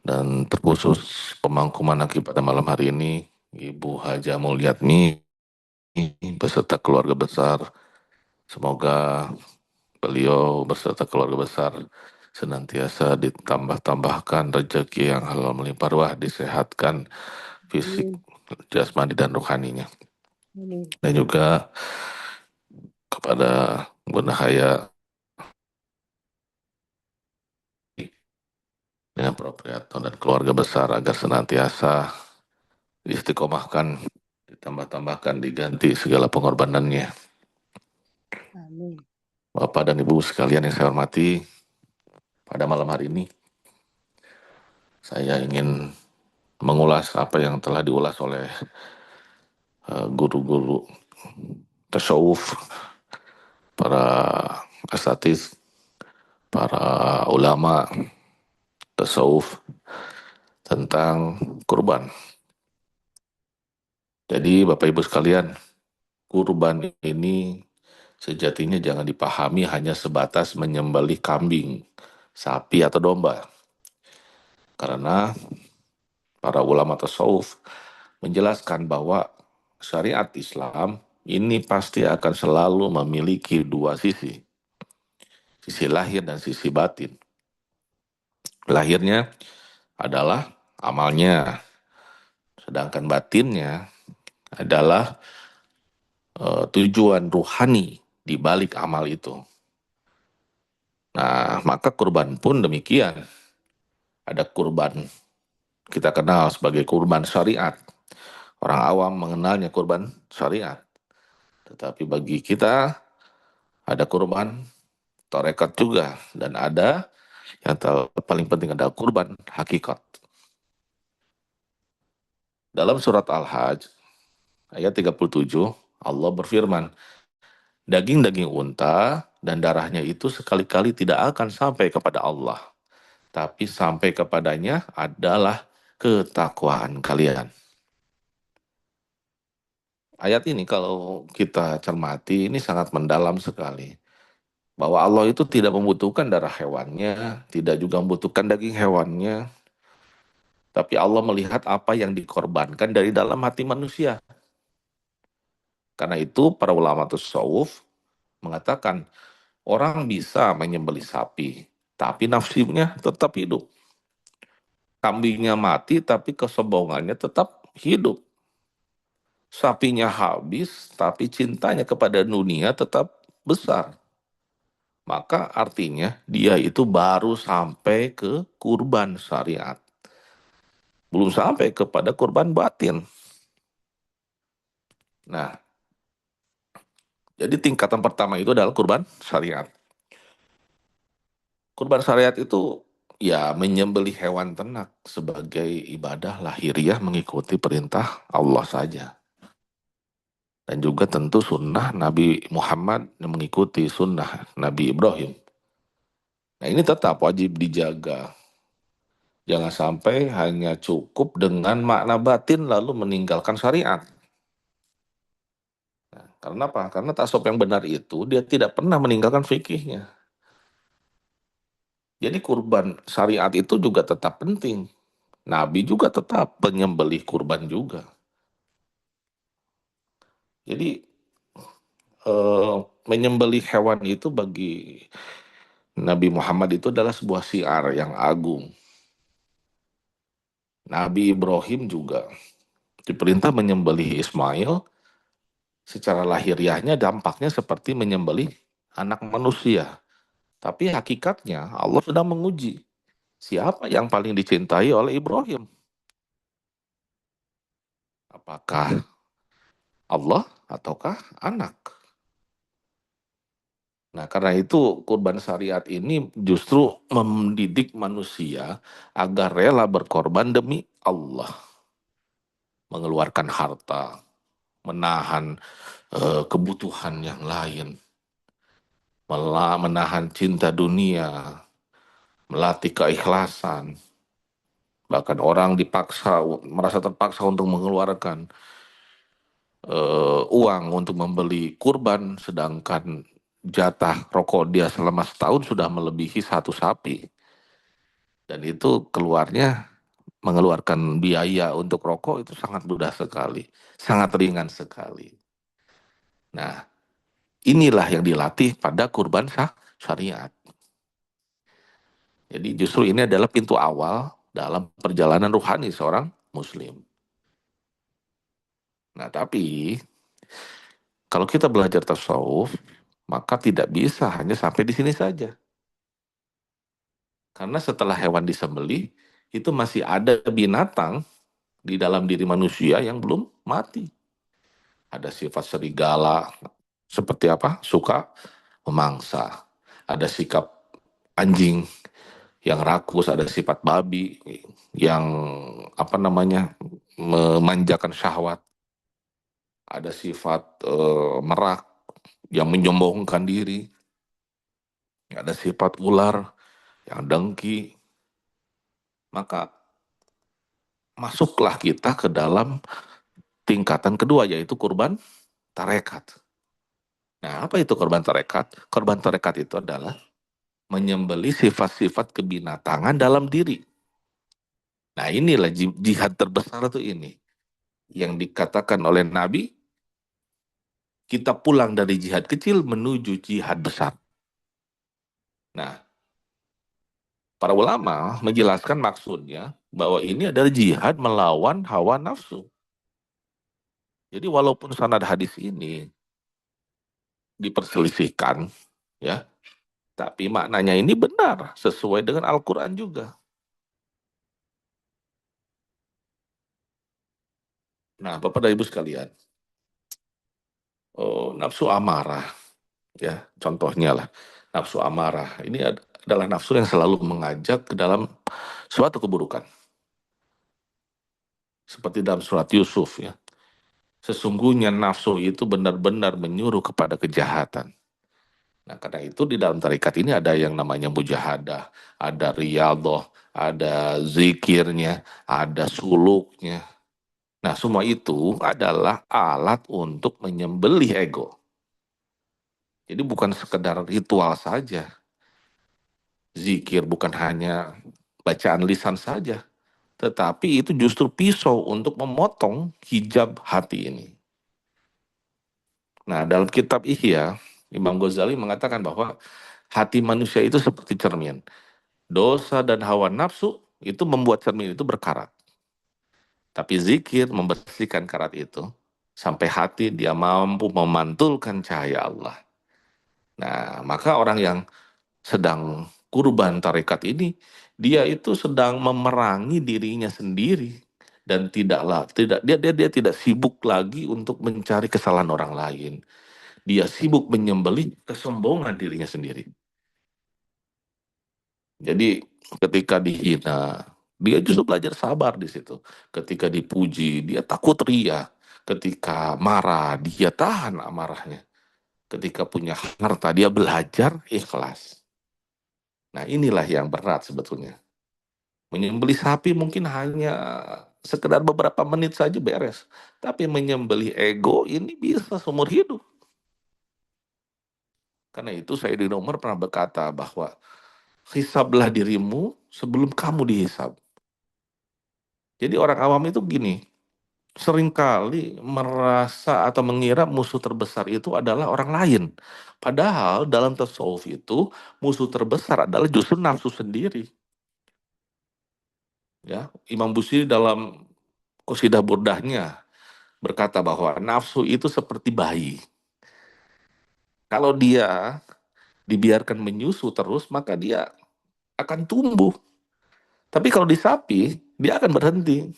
Dan terkhusus pemangku manakib pada malam hari ini, Ibu Haja Mulyatmi beserta keluarga besar. Semoga beliau beserta keluarga besar senantiasa ditambah-tambahkan rezeki yang halal melimpah ruah, disehatkan fisik, Amin. jasmani dan rohaninya. Amin. Dan juga kepada Bunda Haya dengan Propriator dan keluarga besar agar senantiasa diistiqomahkan, ditambah-tambahkan, diganti segala pengorbanannya. Amin. Bapak dan Ibu sekalian yang saya hormati, pada malam hari ini saya ingin mengulas apa yang telah diulas oleh guru-guru tasawuf, para asatidz, para ulama tasawuf tentang kurban. Jadi Bapak Ibu sekalian, kurban ini sejatinya jangan dipahami hanya sebatas menyembelih kambing, sapi atau domba. Karena para ulama tasawuf menjelaskan bahwa syariat Islam ini pasti akan selalu memiliki dua sisi, sisi lahir dan sisi batin. Lahirnya adalah amalnya, sedangkan batinnya adalah tujuan ruhani di balik amal itu. Nah, maka kurban pun demikian. Ada kurban kita kenal sebagai kurban syariat. Orang awam mengenalnya kurban syariat. Tetapi bagi kita ada kurban tarekat juga, dan ada yang paling penting adalah kurban hakikat. Dalam surat Al-Hajj ayat 37 Allah berfirman, daging-daging unta dan darahnya itu sekali-kali tidak akan sampai kepada Allah, tapi sampai kepadanya adalah ketakwaan kalian. Ayat ini kalau kita cermati ini sangat mendalam sekali. Bahwa Allah itu tidak membutuhkan darah hewannya, tidak juga membutuhkan daging hewannya, tapi Allah melihat apa yang dikorbankan dari dalam hati manusia. Karena itu para ulama tasawuf mengatakan orang bisa menyembelih sapi, tapi nafsunya tetap hidup. Kambingnya mati, tapi kesombongannya tetap hidup. Sapinya habis, tapi cintanya kepada dunia tetap besar. Maka artinya dia itu baru sampai ke kurban syariat. Belum sampai kepada kurban batin. Nah, jadi tingkatan pertama itu adalah kurban syariat. Kurban syariat itu ya menyembelih hewan ternak sebagai ibadah lahiriah mengikuti perintah Allah saja. Dan juga tentu sunnah Nabi Muhammad yang mengikuti sunnah Nabi Ibrahim. Nah ini tetap wajib dijaga. Jangan sampai hanya cukup dengan makna batin lalu meninggalkan syariat. Nah, karena apa? Karena tasawuf yang benar itu dia tidak pernah meninggalkan fikihnya. Jadi kurban syariat itu juga tetap penting. Nabi juga tetap penyembelih kurban juga. Jadi menyembelih hewan itu bagi Nabi Muhammad itu adalah sebuah syiar yang agung. Nabi Ibrahim juga diperintah menyembelih Ismail, secara lahiriahnya dampaknya seperti menyembelih anak manusia. Tapi hakikatnya Allah sedang menguji siapa yang paling dicintai oleh Ibrahim. Apakah Allah ataukah anak? Nah, karena itu kurban syariat ini justru mendidik manusia agar rela berkorban demi Allah. Mengeluarkan harta, menahan kebutuhan yang lain, menahan cinta dunia, melatih keikhlasan. Bahkan orang dipaksa, merasa terpaksa untuk mengeluarkan uang untuk membeli kurban, sedangkan jatah rokok dia selama setahun sudah melebihi satu sapi. Dan itu keluarnya mengeluarkan biaya untuk rokok itu sangat mudah sekali, sangat ringan sekali. Nah, inilah yang dilatih pada kurban syariat. Jadi justru ini adalah pintu awal dalam perjalanan ruhani seorang muslim. Nah, tapi kalau kita belajar tasawuf, maka tidak bisa hanya sampai di sini saja. Karena setelah hewan disembelih, itu masih ada binatang di dalam diri manusia yang belum mati. Ada sifat serigala, seperti apa? Suka memangsa. Ada sikap anjing yang rakus, ada sifat babi yang apa namanya? Memanjakan syahwat. Ada sifat merak yang menyombongkan diri. Ada sifat ular yang dengki. Maka masuklah kita ke dalam tingkatan kedua, yaitu kurban tarekat. Nah, apa itu korban tarekat? Korban tarekat itu adalah menyembeli sifat-sifat kebinatangan dalam diri. Nah, inilah jihad terbesar itu ini. Yang dikatakan oleh Nabi, kita pulang dari jihad kecil menuju jihad besar. Nah, para ulama menjelaskan maksudnya bahwa ini adalah jihad melawan hawa nafsu. Jadi walaupun sanad hadis ini diperselisihkan, ya, tapi maknanya ini benar sesuai dengan Al-Quran juga. Nah, Bapak dan Ibu sekalian, nafsu amarah, ya, contohnya lah, nafsu amarah. Ini adalah nafsu yang selalu mengajak ke dalam suatu keburukan. Seperti dalam surat Yusuf, ya. Sesungguhnya nafsu itu benar-benar menyuruh kepada kejahatan. Nah, karena itu di dalam tarikat ini ada yang namanya mujahadah, ada riyadhah, ada zikirnya, ada suluknya. Nah, semua itu adalah alat untuk menyembelih ego. Jadi bukan sekedar ritual saja. Zikir bukan hanya bacaan lisan saja, tetapi itu justru pisau untuk memotong hijab hati ini. Nah, dalam kitab Ihya, Imam Ghazali mengatakan bahwa hati manusia itu seperti cermin. Dosa dan hawa nafsu itu membuat cermin itu berkarat. Tapi zikir membersihkan karat itu sampai hati dia mampu memantulkan cahaya Allah. Nah, maka orang yang sedang kurban tarekat ini, dia itu sedang memerangi dirinya sendiri dan dia tidak sibuk lagi untuk mencari kesalahan orang lain. Dia sibuk menyembelih kesombongan dirinya sendiri. Jadi ketika dihina, dia justru belajar sabar di situ. Ketika dipuji, dia takut ria. Ketika marah, dia tahan amarahnya. Ketika punya harta, dia belajar ikhlas. Nah, inilah yang berat sebetulnya. Menyembelih sapi mungkin hanya sekedar beberapa menit saja beres. Tapi menyembelih ego ini bisa seumur hidup. Karena itu Sayyidina Umar pernah berkata bahwa hisablah dirimu sebelum kamu dihisab. Jadi orang awam itu gini, seringkali merasa atau mengira musuh terbesar itu adalah orang lain. Padahal dalam tasawuf itu musuh terbesar adalah justru nafsu sendiri. Ya, Imam Busiri dalam Qasidah Burdahnya berkata bahwa nafsu itu seperti bayi. Kalau dia dibiarkan menyusu terus, maka dia akan tumbuh. Tapi kalau di sapi, dia akan berhenti.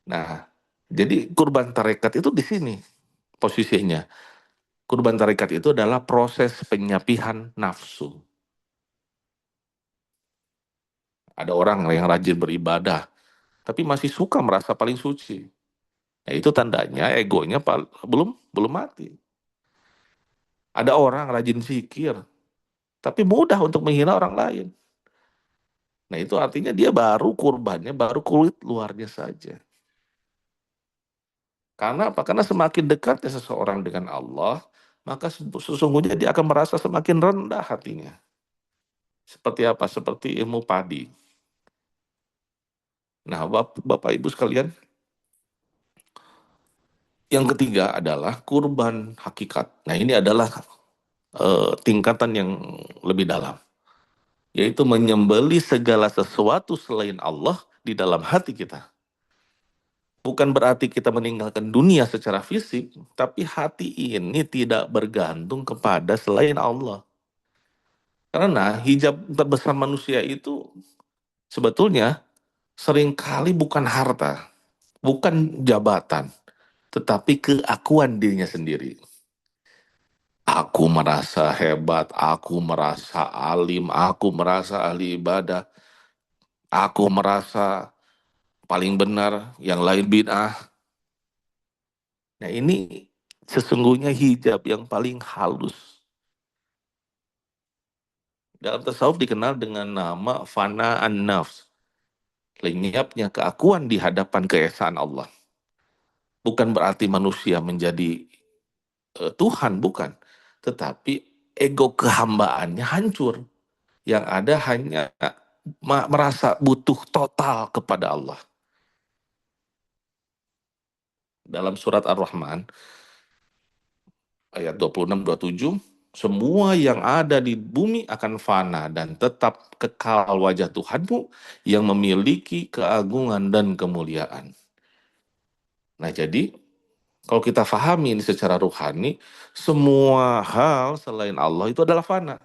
Nah, jadi kurban tarekat itu di sini posisinya. Kurban tarekat itu adalah proses penyapihan nafsu. Ada orang yang rajin beribadah, tapi masih suka merasa paling suci. Nah, itu tandanya egonya belum belum mati. Ada orang rajin zikir, tapi mudah untuk menghina orang lain. Nah, itu artinya dia baru kurbannya, baru kulit luarnya saja. Karena apa? Karena semakin dekatnya seseorang dengan Allah, maka sesungguhnya dia akan merasa semakin rendah hatinya. Seperti apa? Seperti ilmu padi. Nah, Bapak Ibu sekalian, yang ketiga adalah kurban hakikat. Nah, ini adalah tingkatan yang lebih dalam, yaitu menyembeli segala sesuatu selain Allah di dalam hati kita. Bukan berarti kita meninggalkan dunia secara fisik, tapi hati ini tidak bergantung kepada selain Allah. Karena hijab terbesar manusia itu sebetulnya seringkali bukan harta, bukan jabatan, tetapi keakuan dirinya sendiri. Aku merasa hebat, aku merasa alim, aku merasa ahli ibadah, aku merasa paling benar, yang lain bid'ah. Nah, ini sesungguhnya hijab yang paling halus. Dalam tasawuf dikenal dengan nama fana an-nafs, lenyapnya keakuan di hadapan keesaan Allah. Bukan berarti manusia menjadi Tuhan, bukan. Tetapi ego kehambaannya hancur. Yang ada hanya merasa butuh total kepada Allah. Dalam surat Ar-Rahman, ayat 26-27, semua yang ada di bumi akan fana dan tetap kekal wajah Tuhanmu yang memiliki keagungan dan kemuliaan. Nah, jadi kalau kita fahami ini secara ruhani, semua hal selain Allah itu adalah fana.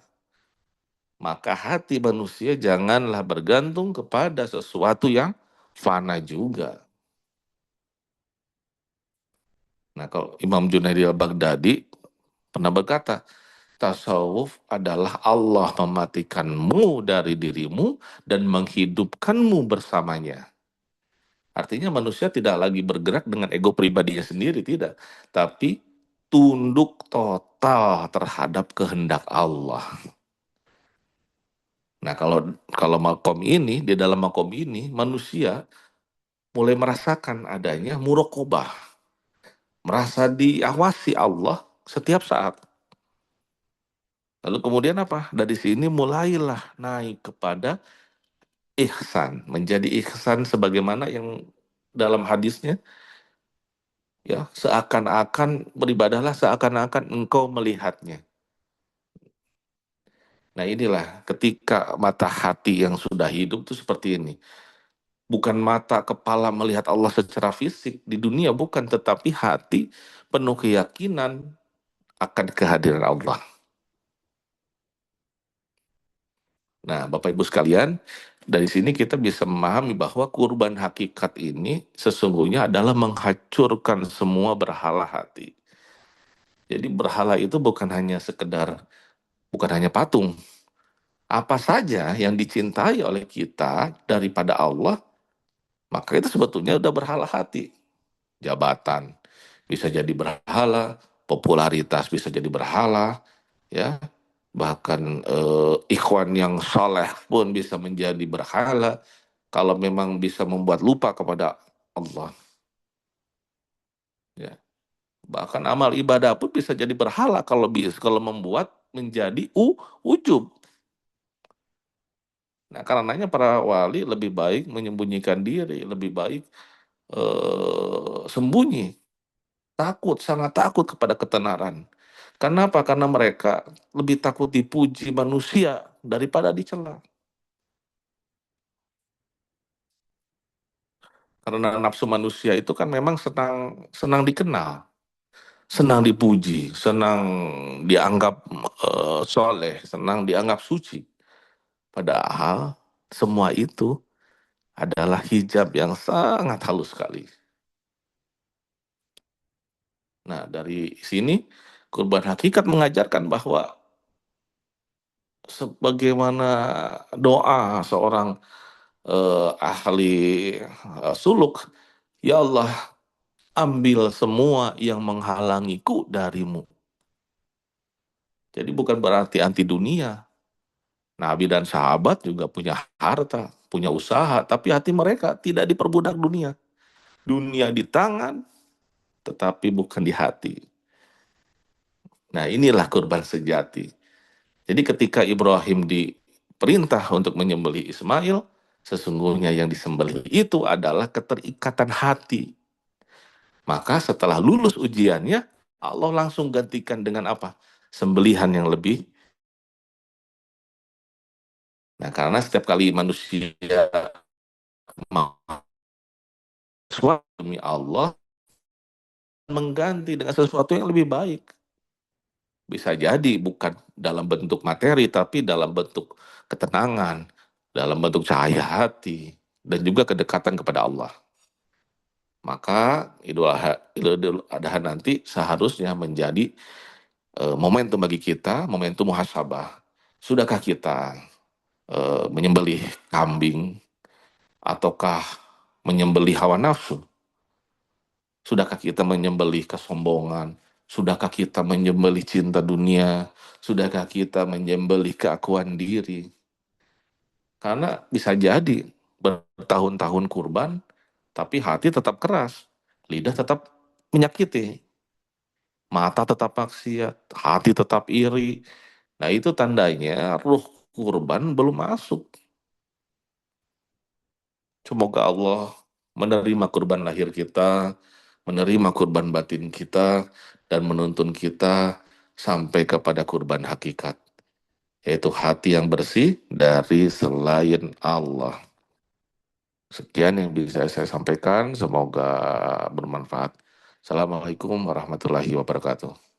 Maka hati manusia janganlah bergantung kepada sesuatu yang fana juga. Nah, kalau Imam Junaidi al-Baghdadi pernah berkata, tasawuf adalah Allah mematikanmu dari dirimu dan menghidupkanmu bersamanya. Artinya manusia tidak lagi bergerak dengan ego pribadinya sendiri, tidak. Tapi tunduk total terhadap kehendak Allah. Nah, kalau makom ini, di dalam makom ini, manusia mulai merasakan adanya murokobah. Merasa diawasi Allah setiap saat. Lalu kemudian apa? Dari sini mulailah naik kepada ihsan. Menjadi ihsan sebagaimana yang dalam hadisnya, ya, seakan-akan beribadahlah seakan-akan engkau melihatnya. Nah, inilah ketika mata hati yang sudah hidup itu seperti ini. Bukan mata kepala melihat Allah secara fisik di dunia, bukan, tetapi hati penuh keyakinan akan kehadiran Allah. Nah, Bapak Ibu sekalian, dari sini kita bisa memahami bahwa kurban hakikat ini sesungguhnya adalah menghancurkan semua berhala hati. Jadi berhala itu bukan hanya patung. Apa saja yang dicintai oleh kita daripada Allah, maka itu sebetulnya udah berhala hati. Jabatan bisa jadi berhala, popularitas bisa jadi berhala, ya. Bahkan ikhwan yang soleh pun bisa menjadi berhala kalau memang bisa membuat lupa kepada Allah, ya. Bahkan amal ibadah pun bisa jadi berhala kalau membuat menjadi ujub. Nah, karenanya para wali lebih baik menyembunyikan diri, lebih baik sembunyi, takut, sangat takut kepada ketenaran. Kenapa? Karena mereka lebih takut dipuji manusia daripada dicela. Karena nafsu manusia itu kan memang senang senang dikenal, senang dipuji, senang dianggap soleh, senang dianggap suci. Padahal semua itu adalah hijab yang sangat halus sekali. Nah, dari sini kurban hakikat mengajarkan bahwa sebagaimana doa seorang ahli suluk, ya Allah, ambil semua yang menghalangiku darimu. Jadi bukan berarti anti dunia. Nabi dan sahabat juga punya harta, punya usaha, tapi hati mereka tidak diperbudak dunia. Dunia di tangan, tetapi bukan di hati. Nah, inilah kurban sejati. Jadi ketika Ibrahim diperintah untuk menyembelih Ismail, Sesungguhnya yang disembelih itu adalah keterikatan hati. Maka setelah lulus ujiannya, Allah langsung gantikan dengan apa? Sembelihan yang lebih. Nah, karena setiap kali manusia mau sesuatu demi Allah, mengganti dengan sesuatu yang lebih baik. Bisa jadi bukan dalam bentuk materi, tapi dalam bentuk ketenangan, dalam bentuk cahaya hati, dan juga kedekatan kepada Allah. Maka Idul Adha nanti seharusnya menjadi momentum bagi kita, momentum muhasabah. Sudahkah kita menyembelih kambing ataukah menyembelih hawa nafsu? Sudahkah kita menyembelih kesombongan? Sudahkah kita menyembelih cinta dunia? Sudahkah kita menyembelih keakuan diri? Karena bisa jadi bertahun-tahun kurban, tapi hati tetap keras, lidah tetap menyakiti, mata tetap maksiat, hati tetap iri. Nah itu tandanya ruh kurban belum masuk. Semoga Allah menerima kurban lahir kita, menerima kurban batin kita, dan menuntun kita sampai kepada kurban hakikat, yaitu hati yang bersih dari selain Allah. Sekian yang bisa saya sampaikan, semoga bermanfaat. Assalamualaikum warahmatullahi wabarakatuh.